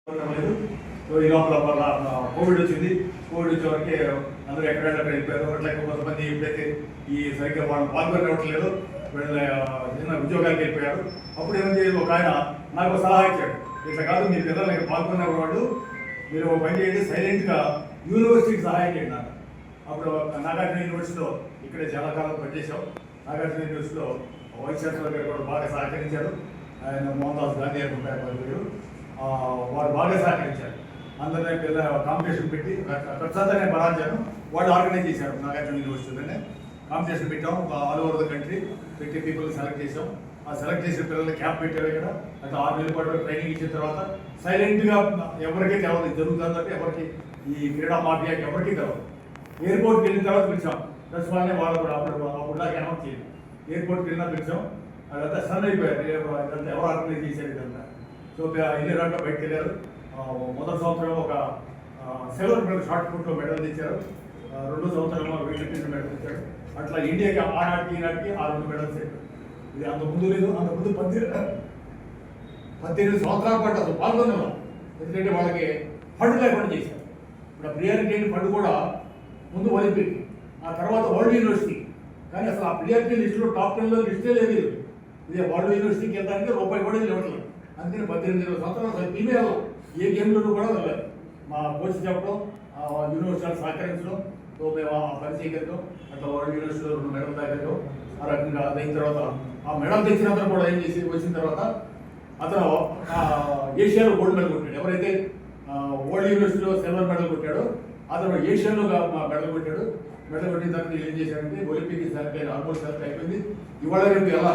లేదు. సో ఈ లోపల కోవిడ్ వచ్చింది. కోవిడ్ వచ్చే వరకే అందరూ ఎక్కడెక్కడ వెళ్ళిపోయారు. అట్లాగే కొంతమంది ఎప్పుడైతే ఈ సరిగ్గా వాళ్ళు పాల్గొనట్లేదు వీళ్ళ చిన్న ఉద్యోగానికి వెళ్ళిపోయారు. అప్పుడు ఏమైంది, ఒక ఆయన నాకు సలహా ఇచ్చాడు, ఇట్లా కాదు మీ పిల్లలకి పాల్గొనే వాళ్ళు మీరు ఒక పని చేయండి, సైలెంట్గా యూనివర్సిటీకి సహాయం చేయండి నాకు. అప్పుడు నాగార్జున యూనివర్సిటీలో ఇక్కడే చాలా కాలం పనిచేశాం. నాగార్జున యూనివర్సిటీలో వైస్ ఛాన్సలర్ గారు కూడా బాగా సహకరించారు. ఆయన మోహన్ దాస్ గాంధీ అనుకుంటారు, వారు బాగా సహకరించారు. అందరినీ పిల్లల కాంపిటీషన్ పెట్టి ఖర్చంతా నేను భరాంచాను. వాళ్ళు ఆర్గనైజ్ చేశారు. నాగార్జున యూనివర్సిటీలోనే కాంపిటీషన్ పెట్టాం. ఆల్ ఓవర్ ద కంట్రీ పెట్టి పీపుల్ని సెలెక్ట్ చేసాం. ఆ సెలెక్ట్ చేసిన పిల్లల్ని క్యాంప్ పెట్టారు. ఇక్కడ అట్లా 6 నెలల పాటు ట్రైనింగ్ ఇచ్చిన తర్వాత సైలెంట్గా ఎవరికీ తెలవదు జరుగుతుందంటే, ఎవరికి ఈ క్రీడా మాఫియాకి ఎవరికీ తెలవదు. ఎయిర్పోర్ట్కి వెళ్ళిన తర్వాత పిలిచాం ప్రెస్ వాళ్ళని, వాళ్ళు కూడా అప్పుడు దాకా అనౌన్స్ చేయాలి. ఎయిర్పోర్ట్కి వెళ్ళినా పిలిచాం. అదంతా సన్ అయిపోయారు, ఇదంతా ఎవరు ఆర్గనైజ్ చేశారు ఇదంతా. సో వెళ్ళారంటే బయటకు వెళ్ళారు. మొదటి సంవత్సరం ఒక సిల్వర్ మెడల్ షార్ట్ పుట్లో మెడల్ తెచ్చారు. 2వ సంవత్సరంలో వెయిట్ లిఫ్టింగ్ మెడల్ తెచ్చారు. అట్లా ఇండియాకి ఆనాటికి ఈనాటికి 6 మెడల్స్ చెప్పారు. ఇది అంత ముందు లేదు. అంత ముందు 18 సంవత్సరాల పాటు అసలు పాల్గొన్నారు. ఎందుకంటే వాళ్ళకి ఫండ్ లేకుండా చేశారు. ఇప్పుడు ప్రియారిటీ ఫండ్ కూడా ముందు ఒలింపిక్, ఆ తర్వాత వరల్డ్ యూనివర్సిటీ. కానీ అసలు ఆ ప్రియారిటీ లిస్టులో టాప్ 10లో లిస్టే లేదు. ఇదే వరల్డ్ యూనివర్సిటీకి వెళ్ళడానికి రూపాయి కూడా ఇవ్వట్లేదు. అందుకని 18 సంవత్సరాలు అసలు ఫీమేల్ ఏ గేమ్లోనూ కూడా వెళ్ళాలి. మా కోచ్ చెప్పడం, యూనివర్సిటీలు సహకరించడం, సో మేము ఆ పని చేయగలిగాం. అట్లా వరల్డ్ యూనివర్సిటీలో 2 మెడల్ తాగలిగాం. ఆ రకంగా అయిన తర్వాత ఆ మెడల్ తెచ్చిన అతను కూడా ఏం చేసి వచ్చిన తర్వాత అతను ఏషియాలో గోల్డ్ మెడల్ కొట్టాడు. ఎవరైతే వరల్డ్ యూనివర్సిటీలో సిల్వర్ మెడల్ కొట్టాడో అతను ఏషియాలో మెడల్ కొట్టాడు. మెడల్ కొట్టిన తర్వాత ఏం చేశాడంటే ఒలింపిక్ సెలెక్ట్ అయిన ఆల్మోస్ట్ సెలెక్ట్ అయిపోయింది. ఇవాళ రేపు ఎలా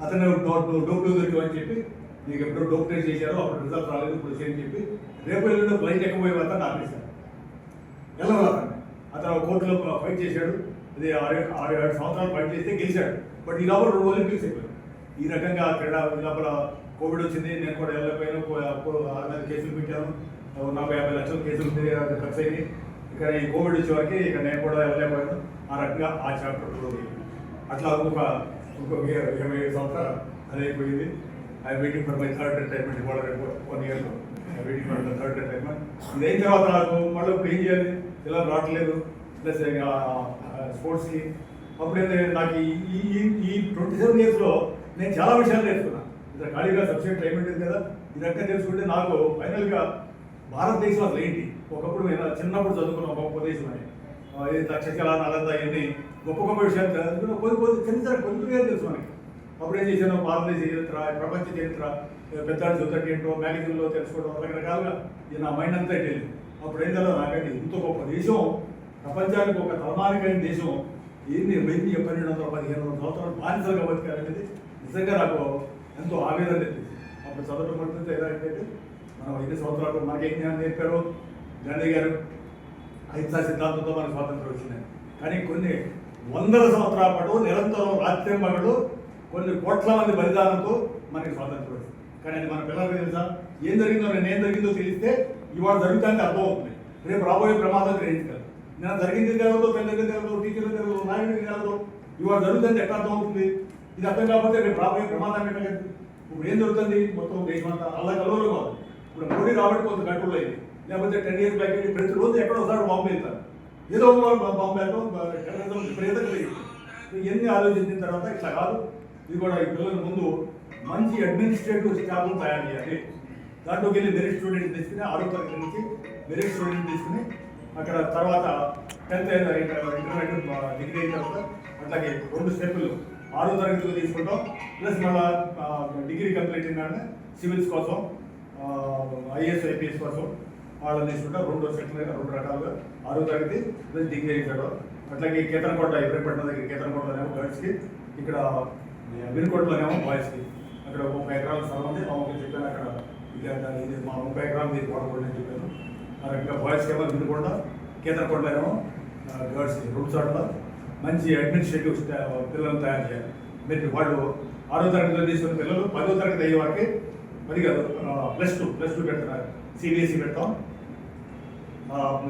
అతను డోప్ దొరికి అని చెప్పి, నీకు ఎప్పుడు డోప్ టెస్ట్ చేశారో అప్పుడు రిజల్ట్ రాలేదు, ఇప్పుడు చేయని చెప్పి రేపు ఎల్లుండి ఫ్లైట్ ఎక్కబోయే వద్ద ఆపేశారు. వెళ్ళదు అతను కోర్టులో ఫైట్ చేశాడు. అది 6 సంవత్సరాలు ఫైట్ చేస్తే గెలిచాడు. బట్ ఈ లోపల 2 ఒలింపిక్స్ అయిపోయాడు. ఈ రకంగా క్రీడా ఈ లోపల కోవిడ్ వచ్చింది. నేను కూడా వెళ్ళకపోయాను. 6 నెలల కేసులు పెట్టాను. 40-50 లక్షల కేసులు ఖర్చు అయ్యి ఇక్కడ ఈ కోవిడ్ వచ్చే వరకు ఇక్కడ నేను కూడా వెళ్ళలేకపోయాను. ఆ రకంగా ఆ చాప్టర్ అట్లా ఇంకొక 27 సంవత్సరాలు అది అయిపోయింది. I waiting for my third retirement. ఇవాళ 1 ఇయర్లో waiting for my third retirement. ఇది అయిన తర్వాత నాకు మళ్ళీ ఏం చేయాలి, ఇలా రావట్లేదు ప్లస్ స్పోర్ట్స్కి. అప్పుడైతే నాకు ఈ 27 ఇయర్స్లో నేను చాలా విషయాలు నేర్చుకున్నాను. ఇట్లా ఖాళీగా సబ్జెక్ట్ టైం ఉంటుంది కదా, ఇదంతా తెలుసుకుంటే నాకు ఫైనల్గా భారతదేశం అసలు ఏంటి, ఒకప్పుడు నేను చిన్నప్పుడు చదువుకున్న గొప్ప దేశం అని, తక్షశిల నలంద ఇవన్నీ గొప్ప గొప్ప విషయాలు చదువుకున్న కొద్దిగా తెలుసు మనకి. అప్పుడు ఏం చేశాను, భారతదేశ చరిత్ర, ప్రపంచ చరిత్ర, పెద్దాడు చదువుతాడు ఏంటో మ్యాగజైన్లో తెలుసుకోవడం రకరకాలుగా ఇది నా మైండ్ అంతా వెళ్ళింది. అప్పుడు ఏం తెలియదు నాకంటే ఇంత గొప్ప దేశం, ప్రపంచానికి ఒక తలమానికైన దేశం, ఎన్ని 1200-1500 సంవత్సరాలు బానిసలుగా బతికారనేది నిజంగా నాకు ఎంతో ఆవేదన తెప్పింది. అప్పుడు చదవడం పడుతుంది ఎలా అంటే, మనం 5 సంవత్సరాలు మనకేం జ్ఞానం నేర్పారు గాంధీ గారు, అహింసా సిద్ధాంతంతో మనకు స్వాతంత్రం వచ్చినాయి. కానీ కొన్ని 100ల సంవత్సరాల పాటు నిరంతరం రాత్రి మగడు కొన్ని కోట్ల మంది బలిదానంతో మనకి స్వాతంత్రం వచ్చింది. కానీ అది మన పిల్లలకి తెలుసా, ఏం జరిగిందో నేనేం జరిగిందో తెలిస్తే ఇవాళ జరుగుతుంటే అర్థమవుతుంది. రేపు రాబోయే ప్రమాదం గ్రహించగలరు. నేను జరిగింది తెలదు, పిల్లలకి తెలదు, టీచర్లు తెలదు, నాయకుడికి తెలదు. ఇవాళ జరుగుతుంది ఎట్లా అర్థమవుతుంది? ఇది అర్థం కాకపోతే రేపు రాబోయే ప్రమాదం ఎట్లా? ఇప్పుడు ఏం జరుగుతుంది మొత్తం దేశం అంతా అలా కలవలు కాదు. ఇప్పుడు మోడీ రాబట్టి కొంత కంట్రోల్ అయింది. లేకపోతే 10 ఇయర్స్ బ్యాక్ ప్రతిరోజు ఎక్కడో ఒకసారి బాంబు వెళ్తారు, ఏదో బాంబు వెళ్ళడం టెర్రరిజం విపరీతంగా ఇవన్నీ ఆలోచించిన తర్వాత ఇట్లా కాదు, ఇది కూడా ఈ పిల్లల ముందు మంచి అడ్మినిస్ట్రేటివ్ స్టాఫ్ను తయారు చేయాలి. దాంట్లోకి వెళ్ళి మెరిట్ స్టూడెంట్ తీసుకుని 6వ తరగతి నుంచి మెరిట్ స్టూడెంట్ తీసుకుని అక్కడ తర్వాత 10th ఇంటర్మీడియట్ డిగ్రీ అయిన తర్వాత అట్లాగే 2 స్టెప్పులు 6వ తరగతిలో తీసుకుంటాం. ప్లస్ మళ్ళీ డిగ్రీ కంప్లీట్ అయిన సివిల్స్ కోసం, ఐఏఎస్ ఐపీఎస్ కోసం వాళ్ళని తీసుకుంటాం. 2 సెట్లు 2 రకాలుగా 6వ తరగతి ప్లస్ డిగ్రీ అయిన. అట్లాగే కేతనకోట ఇబ్రహీంపట్నం దగ్గర కేతనకోటలోనేమో గర్ల్స్కి, ఇక్కడ వినుకోటలోనేమో బాయ్స్కి. అక్కడ 30 ఎకరాల స్థలం ఉంది. మామూలుగా చెప్పాను అక్కడ ఇది మా 30 ఎకరాలు మీరు వాడకూడదు అని చెప్పాను. ఆ రకంగా బాయ్స్కి ఏమో వినుకోట, కేతనకోటలోనేమో గర్ల్స్కి 2 చోట్ల మంచి అడ్మినిస్ట్రేటివ్ పిల్లలను తయారు చేయాలి. మీరు వాళ్ళు 6వ తరగతిలో తీసుకున్న పిల్లలు 10వ తరగతి అయ్యే వారికి 10 కాదు ప్లస్ టూ పెడతారు. సిబిఎస్ఈ పెడతాం.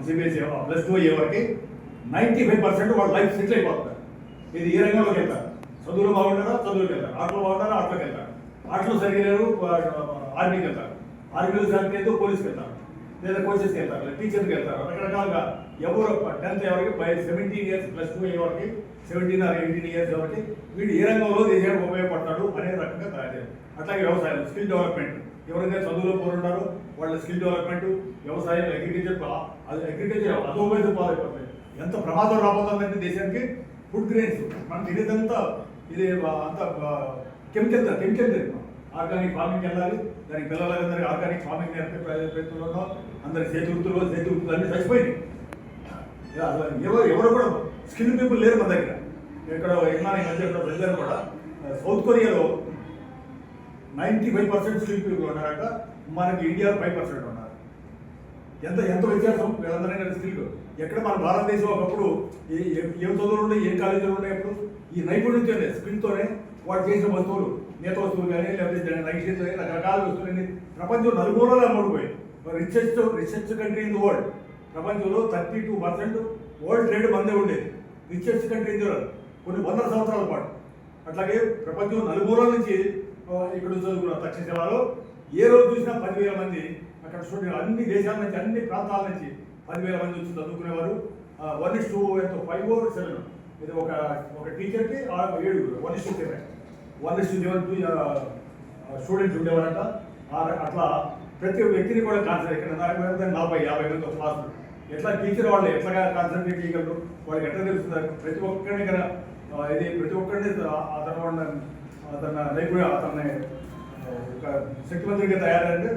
సిబిఎస్ఈ +2 అయ్యే వారికి 95% వాళ్ళ లైఫ్ సెటిల్ అయిపోతున్నారు. ఇది ఏ రంగంలోకి వెళ్తారు, చదువులో బాగుంటారా చదువులోకి వెళ్తారు, ఆటలో బాగుంటారా ఆటలోకి వెళ్తారు, ఆటలో సరిగ్గా లేరు ఆర్మీకి వెళ్తారు. ఆర్మీలో సెలెక్ట్ అయితే పోలీస్కి వెళ్తారు, లేదా కోచెస్కి వెళ్తారు, టీచర్కి వెళ్తారు. రకరకాలుగా ఎవరు 10th ఎవరికి 17 years +2 అయ్యే వరకు 17 or 18 years వరకు వీడు ఏ రంగంలో దేశానికి ఉపయోగపడతాడు అనే రకంగా తయారు చేయాలి. అట్లాగే వ్యవసాయం, స్కిల్ డెవలప్మెంట్, ఎవరైతే చదువులో పోరుంటారో వాళ్ళ స్కిల్ డెవలప్మెంట్, వ్యవసాయం, అగ్రికల్చర్ అధోగతి పాలైపోతుంది. ఎంత ప్రమాదం రాబోతుందంటే దేశానికి ఫుడ్ గ్రెయిన్స్ మనం తినేదంతా ఇది అంతా కెమికల్ తింటున్నాం. ఆర్గానిక్ ఫార్మింగ్ వెళ్ళాలి, దానికి పిల్లలందరికీ ఆర్గానిక్ ఫార్మింగ్ నేర్పే ప్రయత్నంలో అందరి చేతి వృత్తులు అన్నీ చచ్చిపోయింది. ఎవరు కూడా స్కిల్ పీపుల్ లేరు మన దగ్గర. ఇక్కడ విన్నాను ఈ మధ్య వెళ్ళారు కూడా, సౌత్ కొరియాలో 95% స్కిల్ పీపుల్ ఉన్నారట, మనకి ఇండియాలో 5% ఉన్నారు. ఎంత వ్యత్యాసం వీళ్ళందరినీ స్కిల్. ఎక్కడ మన భారతదేశం ఒకప్పుడు ఏం చదువులు ఉన్నాయి, ఏం కాలేజీలు ఉన్నాయి, అప్పుడు ఈ నైపుణ్యంతోనే స్కిల్తోనే వాడు చేసిన వస్తువులు, నేత వస్తువులు కానీ లేకపోతే నైషిత్ రకరకాల వస్తువులన్నీ ప్రపంచం నలుమూలలా అమ్ముడుపోయాయి. Richest country in the world. ప్రపంచంలో 32% వరల్డ్ ట్రేడ్ మందే ఉండేది. Richest country in the world కొన్ని 100 సంవత్సరాల పాటు. అట్లాగే ప్రపంచం నలుమూలల నుంచి ఇక్కడ చదువుకున్న తక్షశిలలో ఏ రోజు చూసినా 10,000 మంది అక్కడ స్టూడెంట్, అన్ని దేశాల నుంచి, అన్ని ప్రాంతాల నుంచి 10,000 మంది వచ్చి చదువుకునేవారు. 1:5 or 7 ఇది ఒక టీచర్కి 7, 1:7 స్టూడెంట్స్ ఉండేవారంట. అట్లా ప్రతి వ్యక్తిని కూడా కాన్సన్ట్రేట్, ఇక్కడ 40-50 మంది క్లాసులు. ఎట్లా టీచర్ వాళ్ళు ఎట్లాగా కాన్సన్ట్రేట్ చేయగలరు, వాళ్ళకి ఎట్లా తెలుస్తున్నారు, ప్రతి ఒక్కరిని కదా ఇది ప్రతి ఒక్కరిని అతని నైపుణ్యం, అతన్ని ఒక శక్తివంతుడిగా తయారంటే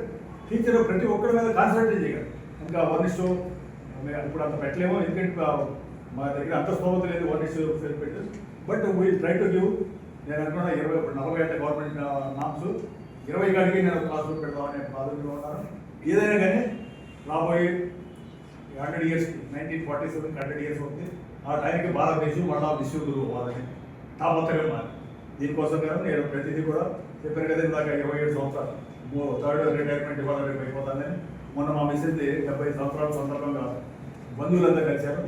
టీచర్ ప్రతి ఒక్కరి మీద కాన్సన్ట్రేట్ చేయగలరు. ఇంకా 1:, ఇప్పుడు అంత పెట్టలేమో, ఎందుకంటే మా దగ్గర అంత స్తోమత లేదు 1:7 పెట్టు. But we try to give. నేను అనుకున్నా 40 గంటల గవర్నమెంట్ నామ్స్ 20 గంటకి నేను క్లాసులు పెడదామనే బాధలో ఉన్నాను. ఏదైనా కానీ రాబోయే 100 years, 1947 100 years అవుతుంది. ఆ టైంకి భారతదేశం మళ్ళా విశ్వగురువు అవ్వాలని తాపత్రయం మారి. దీనికోసం కదా నేను ప్రతిదీ కూడా చెప్పాను కదా, ఇందాక 27 సంవత్సరాలు 3rd రిటైర్మెంట్ ఇవాళ రేపు అయిపోతుందని. మొన్న మా మిస్సెస్ 70 సంవత్సరాల సందర్భంగా బంధువులంతా కలిశారు.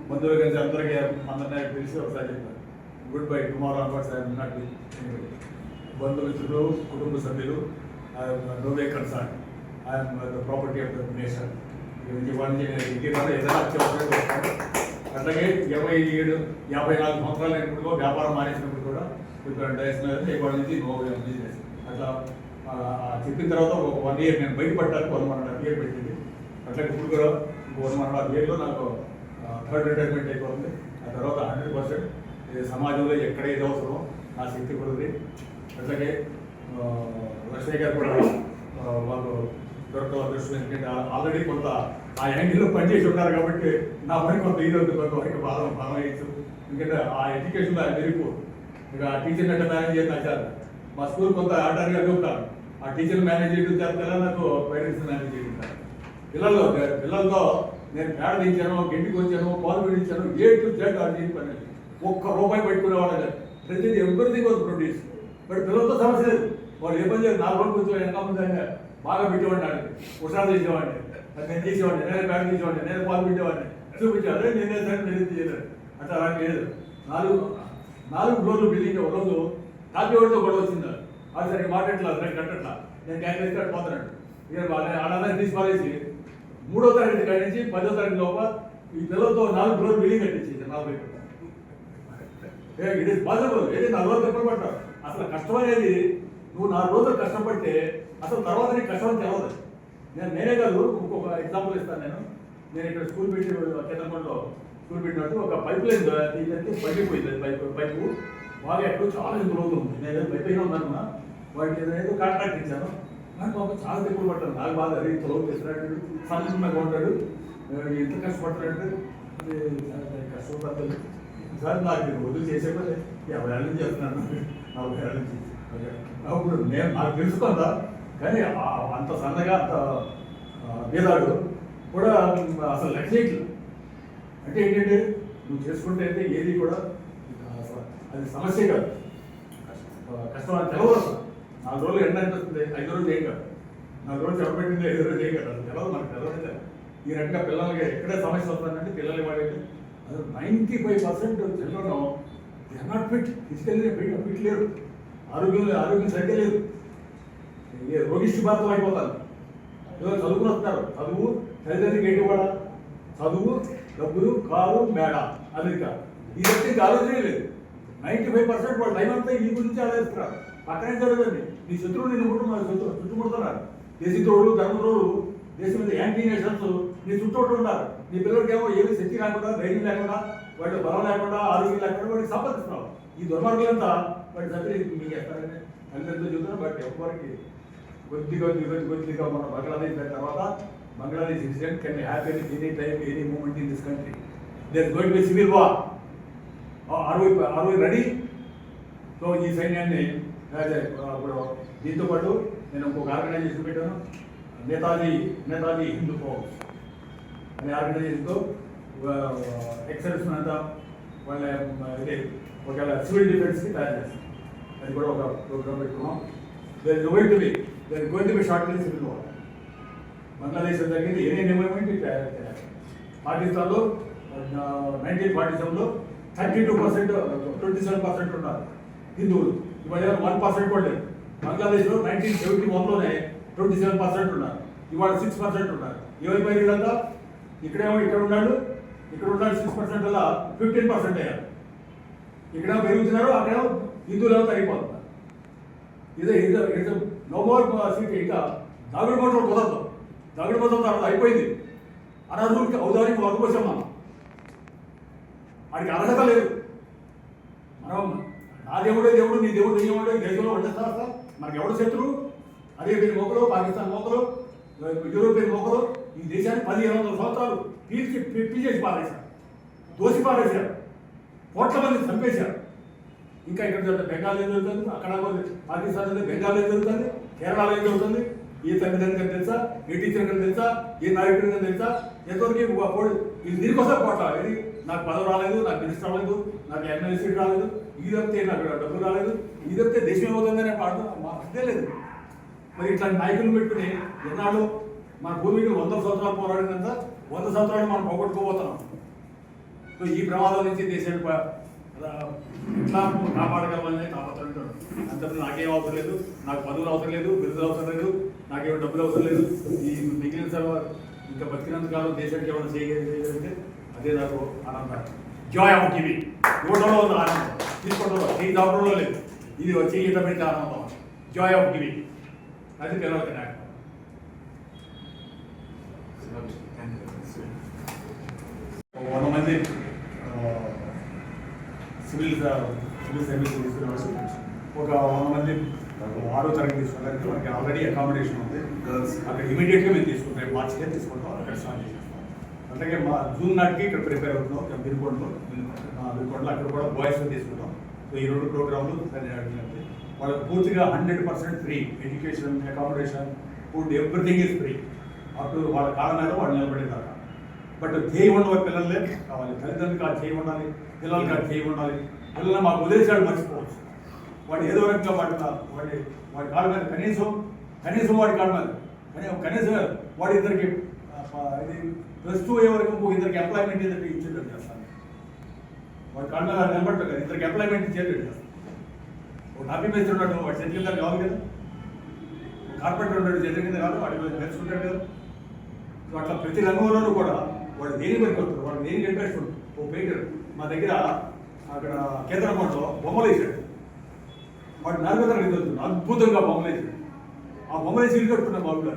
బంధువులు కలిసి అందరికీ అందరినీ పిలిచి ఒకసారి చెప్పారు, good bye, tomorrow onwards I will not be anybody. బంధుమిత్రులు, కుటుంబ సభ్యులు, no way concern, I'm the property of the nation. ఏదైనా అత్యవసరం వస్తాను. అట్లాగే 27-54 సంవత్సరాలు అయినప్పుడు వ్యాపారం మానేసినప్పుడు కూడా ఇప్పుడు డైరెక్షన్ ఇవాళ నుంచి నో బిజినెస్. అట్లా చెప్పిన తర్వాత ఒక 1 year నేను బయటపడ్డానికి 1.5 year పెట్టింది. అట్లాగే ఇప్పుడు కూడా 1.5 yearలో నాకు 3rd రిటైర్మెంట్ అయిపోతుంది. ఆ తర్వాత 100% సమాజంలో ఎక్కడ ఏది అవసరమో నా శక్తి కొద్ది. అట్లాగే లక్ష్మీ గారు కూడా వాళ్ళు దొరకల అదృష్టం, ఎందుకంటే ఆల్రెడీ కొంత ఆ యాంగిల్లో పనిచేసి ఉన్నారు కాబట్టి నా పని కొంత ఇది కొంత వరకు బాధ వేయచ్చు. ఎందుకంటే ఆ ఎడ్యుకేషన్లో ఆయన మెరుగు. ఇక ఆ టీచర్ గట్ట మేనేజ్ చేయడం నచ్చారు. మా స్కూల్ కొంత ఆటానికి అడుగుతాను, ఆ టీచర్ మేనేజ్ చేయడం చేస్తారా, నాకు పేరెంట్స్ మేనేజ్ చేయడం. పిల్లలతో నేను పేడ దించాను, గెంటికి వచ్చాను, పాలు పెడించాను, A to Z అది పని. ₹1 పెట్టుకునేవాళ్ళు కాదు. ప్రతిదీ ఎవ్రీథింగ్ వాజ్ ప్రొడ్యూస్. బట్ పిల్లలతో సమస్య లేదు. వాళ్ళు ఏ పని చేయాలి, 4 రోజులు కూర్చొని వెనక ముందు బాగా పెట్టేవాడిని, హుషారు చేసేవాడిని, నేను తీసేవాడిని, నేను పేడ తీసేవాడిని, నేను పాలు పెట్టేవాడిని, చూపించాలి, నేనే సరే నేను చేయలేదు. అట్లా అలాంటి లేదు. 4 ఫ్లోర్లు బిల్డింగ్. ఒక రోజు తాపేవాడితో గొడవ వచ్చింది. అది సరే మాట్లాడట్లా, సరే కట్టట్లా, నేను క్యాన్వేస్ కట్టిపోతున్నాడు. ఇక వాళ్ళందరినీ తీసి పాలేసి 3వ తరగతి కాడి నుంచి 10వ తరగతి లోపల ఈ పిల్లలతో 4 ఫ్లోర్ బిల్డింగ్ కట్టించి 40 కోట్లు. It is possible. ఏది 4 రోజులు ఎప్పుడు పడతావు? అసలు కష్టం అనేది నువ్వు 4 రోజులు కష్టపడితే అసలు తర్వాత నీకు కష్టం అని తెలవదు. నేనే కాదు, ఇంకొక ఎగ్జాంపుల్ ఇస్తాను. నేను ఇక్కడ స్కూల్ పెట్టి కిందకొండలో స్కూల్ పెట్టినట్టు ఒక పైప్ లైన్ తీసేస్తే పడిపోయింది. పైపు బాగా ఎక్కడో చాలా ఎందుకు అవుతుంది. నేను పైప్ అయినా ఉన్నాను, వాడికి ఏదో కాంట్రాక్ట్ ఇచ్చాను. నాకు బాబు చాలా తెప్పులు పట్టాను. నాకు బాగా అది తొలగ చేసినట్టు సన్నగా ఉంటాడు, ఎంత కష్టపడుతున్నాడు, కష్టపడతాడు సార్. నాకు వదిలి చేసేప్పుడు 50 ఏళ్ళ నుంచి చేస్తున్నాను, 40 ఏళ్ళ నుంచి. అప్పుడు నాకు తెలుసుకుందా, కానీ అంత సన్నగా అంత బీదాడు కూడా అసలు లక్ష్యట్లు అంటే ఏంటంటే నువ్వు చేసుకుంటే అయితే ఏది కూడా అది సమస్య కాదు, కష్టం అని తెలవదు. 4 రోజులు ఎండ అనిపిస్తుంది, 5 రోజులు ఏం కాదు. 4 రోజులు చెప్పబెట్టింది 5 రోజులు ఏం కాదు. అది తెలవదు, మనకు తెలవదు. ఈ రకంగా పిల్లలకి ఎక్కడే సమస్య వస్తుందంటే పిల్లలు వాడేది అది 95% children they are not fit. Physically fit లేరు, ఆరోగ్యం సరిగ్గా లేదు. రోగిష్టి భారతం అయిపోతారు. ఏదో చదువుకుని వస్తున్నారు. చదువు తల్లిదండ్రులకి ఏంటి కూడా చదువు, డబ్బులు, కారు, మేడ, అమెరికా. ఈ వ్యక్తికి ఆలోచనే లేదు. 95% వాళ్ళ టైం అంతా ఈ గురించి ఆలోచిస్తున్నారు. పక్కనే జరగదండి. నీ శత్రువులు నిన్ను చుట్టుముడుతున్నారు. దేశిద్రోహులు, ధర్మద్రోహులు, దేశం మీద యాంటీ నేషన్స్ నీ చుట్టూ ఉన్నారు. నీ పిల్లలకి ఏమో ఏమి శక్తి లేకుండా, ధైర్యం లేకుండా, వాటి బలం లేకుండా, ఆరోగ్యం లేకుండా వాడికి సంపాదిస్తున్నావు. ఈ దుర్మార్గులంతా వాటి సభ్యులు మీకు చేస్తారని తల్లిదండ్రులు చెబుతున్నారు. బట్ ఎవరికి కొద్దిగా మన బంగ్లాదేశ్ తర్వాత Bangladesh incident can happen any time, any moment in this country. There going to be civil war. Are we ready? So ఈ సైన్యాన్ని ఇప్పుడు దీంతో పాటు నేను ఇంకొక ఆర్గనైజేషన్ పెట్టాను, నేతాజీ హిందూ ఫోర్స్ అనే ఆర్గనైజేషన్తో ఎక్సర్విస్ అంతా వాళ్ళ ఇదే ఒక సివిల్ డిఫెన్స్కి తయారు చేస్తాం. అది కూడా ఒక ప్రోగ్రామ్ పెట్టుకున్నాం. There going to be short in civil war. Bangladesh జరిగింది ఏనే మూమెంట్ పాకిస్తాన్లో 1947లో 32%, 27% ఉన్నారు హిందువులు. ఇవాళ 1% కూడా లేదు. బంగ్లాదేశ్లో 1971లోనే 27% ఉన్నారు. ఇవాళ 6% ఉన్నారు. ఎవరిపై వీళ్ళంతా ఇక్కడ ఉన్నాడు 6% అలా 15% అయ్యారు. ఇక్కడేమో పెరుగుతున్నారు, అక్కడేమో హిందువులు తగ్గిపోతున్నారు. ఇదే నో మోర్ సీట్. ఇంకా దాగుడు మూటలు కుదరదు. దాగుడు మూటలు తర్వాత అయిపోయింది. అనర్హులకి ఔదార్యం వరకోసం మనం వాడికి అర్హత లేదు. మనం నా దేవుడే దేవుడు, నీ దేవుడు నీ దేవుడు దేశంలో వండిస్తారు సార్. మనకి ఎవడు శత్రువు? అరేబియన్ మోకలు, పాకిస్తాన్ మోకలు, యూరోపియన్ మోకలు ఈ దేశాన్ని 1500 సంవత్సరాలు పీల్చేసి పారేశారు, దోసి పారేశారు, కోట్ల మంది చంపేశారు. ఇంకా ఇక్కడ బెంగాల్ ఏం జరుగుతుంది, అక్కడ పాకిస్తాన్ బెంగాల్ ఏం జరుగుతుంది, కేరళలో ఏం జరుగుతుంది, ఏ సంవిధానికని తెలుసా, ఏ టీచర్ కని తెలుసా, ఏ నాయకుడికని తెలుసా? ఎంతవరకు ఇది దీనికోసం పోవట్లేదు. ఇది నాకు పదవి రాలేదు, నాకు మినిస్టర్ రాలేదు, నాకు ఎమ్మెల్యే సీట్ రాలేదు, ఇది తప్పితే నాకు డబ్బులు రాలేదు, ఇది తప్పితే దేశం ఏమవుతుందని అర్థం లేదు. మరి ఇట్లాంటి నాయకులు పెట్టుకుని ఎన్నాళ్ళు మన పూర్వీకులు 100 సంవత్సరాలు పోరాడినంత 100 సంవత్సరాలు మనం పోగొట్టుకోబోతున్నాం. సో ఈ ప్రమాదం నుంచి దేశాన్ని ఎట్లా కాపాడగలమని తాపత్రయం. అంత నాకేం అవసరం లేదు, నాకు పదవులు అవసరం లేదు, బిరుదులు అవసరం లేదు, నాకేమో డబ్బులు అవసరం లేదు. ఈ మిగిలిన తర్వాత ఇంకా బతికినంత కాలం దేశానికి ఏమైనా చేయగలిగితే అదే నాకు ఆనందం. Joy of giving. ఇవ్వడంలో ఉంది ఆనందం, తీసుకోవడంలో చేయి దావడంలో లేదు. ఇది వచ్చి ఈత పెడితే ఆనందం. జాయ్ ఆఫ్ గివింగ్ అది పిల్లలకి నాకు 100 మంది సివిల్ సర్వీస్ తీసుకునేవాళ్ళు. ఒక 100 మంది 6వ తరగతి తీసుకోవడానికి మనకి ఆల్రెడీ అకామిడేషన్ ఉంది. గర్ల్స్ అక్కడ ఇమీడియట్గా మేము తీసుకుంటాం, మార్చికే తీసుకుంటాం, అక్కడ స్టార్ట్ చేసేస్తాం. అలాగే మా జూన్ నాటికి ఇక్కడ ప్రిపేర్ అవుతున్నాం. వినుకొండలో అక్కడ కూడా బాయ్స్ తీసుకుంటాం. సో ఈ 2 ప్రోగ్రాంలు వాళ్ళకి పూర్తిగా 100% free education, accommodation, food, everything is free అప్పుడు వాళ్ళ కాళ్ళ మీద వాళ్ళు నిలబడేదాకా. బట్ చేయి ఉండవు, పిల్లలే కావాలి. తల్లిదండ్రులకి ఆ చేయి ఉండాలి, పిల్లలకి ఆ చేయి ఉండాలి. పిల్లలు మాకు వదిలేసాడు మర్చిపోవచ్చు. వాడు ఏదో రకంగా వాడి కాళ్ళ మీద కనీసం వాడి కాళ్ళ మీద కనీసం వాడి ఇద్దరికి ఇది +2 అయ్యే వరకు ఇద్దరికి ఎంప్లాయ్మెంట్ ఇద్దరికి ఇచ్చేటట్టు చేస్తాను. వాడి కాళ్ళ మీద నిలబడతారు కదా, ఇద్దరికి ఎంప్లాయ్మెంట్ ఇచ్చేటట్టు చేస్తాను. ఒక హ్యాపీ మేస్త్రి ఉన్నాడు, వాడి చేతి కింద కావాలి కదా, కార్పెంటర్ ఉన్నాడు, చేతి కింద కాదు, వాడి మీద నేర్చుకుంటాడు కదా. సో అట్లా ప్రతి రంగంలోనూ కూడా వాడు దేని పనికి వస్తారు, వాడు దేనికి ఇంట్రెస్ట్ ఉంటుంది. ఓ పెయింటర్ మా దగ్గర అక్కడ కేంద్రకోటలో బొమ్మలు వేసాడు. వాడు 4వ తరగతి చదువుతుంది, అద్భుతంగా బొమ్మలు వేసాడు. ఆ బొమ్మలు వేసి ఇల్లు కట్టుకున్నాం మా ఊళ్ళో.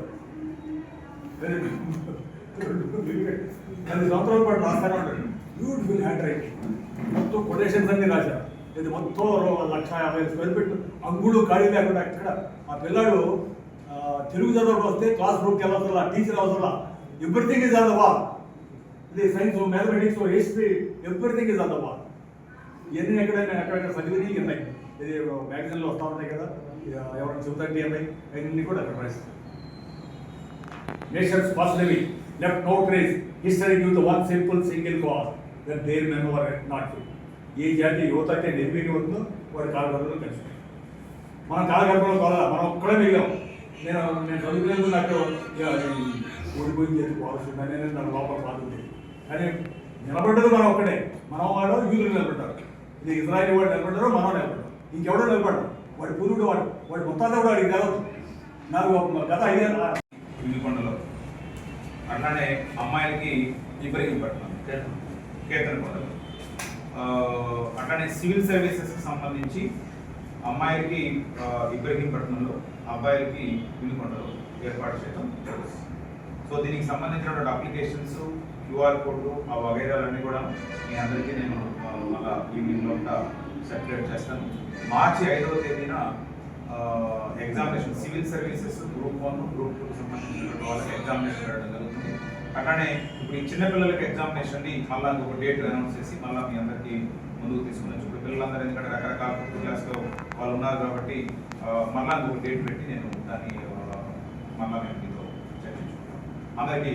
10 సంవత్సరాల పాటు రాస్తానే ఉంటాడు. బ్యూటిఫుల్ హ్యాండ్ రైటింగ్, మొత్తం కొటేషన్స్ అన్ని రాశారు. ఇది మొత్తం 150,000 స్క్వేర్ ఫీట్ అంగుడు ఖాళీ లేకుండా. ఇక్కడ ఆ పిల్లాడు తెలుగు చదవడం వస్తే క్లాస్ రూమ్కి వెళ్ళవసలా, టీచర్ అవసరం, everything is on the wall. ఇది science, mathematics, history, everything is on the wall. ఇవన్నీ ఎక్కడైనా చదివినవి ఉన్నాయి. ఇది మ్యాగజైన్లో వస్తూ ఉంటాయి కదా, ఎవరైనా చెబుతాంటే ఉన్నాయి, అవన్నీ కూడా అక్కడ రాస్తారు. Nations first living left no trace, history give the one simple single cause that their men were not fit. ఏ జాతి యువత అయితే నిర్వీర్యం ఉందో వాడి కాలగర్భంలో కలిసిపోయి మనం కాలగర్భంలో కావాలా, మనం ఒక్కడే మిగిలాం. నేను చదువుకునేందుకు నాకు ఓడిపోయింది చేసి పోవాల్సిందని దాని లోపల బాధ. కానీ నిలబడ్డది మనం ఒక్కడే. మనం వాడు యూదులు నిలబడ్డారు, ఇది ఇజ్రాయిల్ వాడు నిలబడ్డారు, మనం నిలబడ్డారు, ఇంకెవడో నిలబడ్డారు. వాడి పూర్వుడు వాడు మొత్తాన్ని కూడా వాడికి తెలదు. నాకు గత 5 ఏళ్ళ వినుకొండలో, అట్లానే అమ్మాయిలకి ఇబ్రహీంపట్నం కేతనకొండలో, అట్లానే సివిల్ సర్వీసెస్కి సంబంధించి అమ్మాయిలకి ఇబ్రహీంపట్నంలో, అబ్బాయిలకి వినుకొండలో ఏర్పాటు చేయడం జరుగుతుంది. సో దీనికి సంబంధించినటువంటి అప్లికేషన్స్, క్యూఆర్ కోడ్లు, ఆ వగైరాలన్నీ కూడా మీ అందరికీ నేను మళ్ళీ ఈవినింగ్లో సర్క్యులేట్ చేస్తాను. మార్చి 5వ తేదీన examination civil services group 1, group 2కి సంబంధించినటువంటి వాళ్ళకి ఎగ్జామినేషన్ పెట్టడం జరుగుతుంది. అట్లానే ఇప్పుడు ఈ చిన్నపిల్లలకి ఎగ్జామినేషన్ని మళ్ళీ ఇంకొక డేట్ అనౌన్స్ చేసి మళ్ళీ మీ అందరికీ ముందుకు తీసుకుని వచ్చి, ఇప్పుడు పిల్లలందరూ ఎందుకంటే రకరకాల క్లాస్లో వాళ్ళు ఉన్నారు కాబట్టి మళ్ళీ ఇంకొక డేట్ పెట్టి నేను దాన్ని మళ్ళీ మేము మీతో చర్చించుకుంటాం. అందరికీ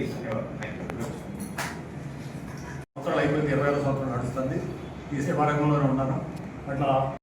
సంవత్సరాలు అయిపోయింది, 26వ సంవత్సరం నడుస్తుంది. ఈ సేవా రంగంలోనే ఉన్నాను. అట్లా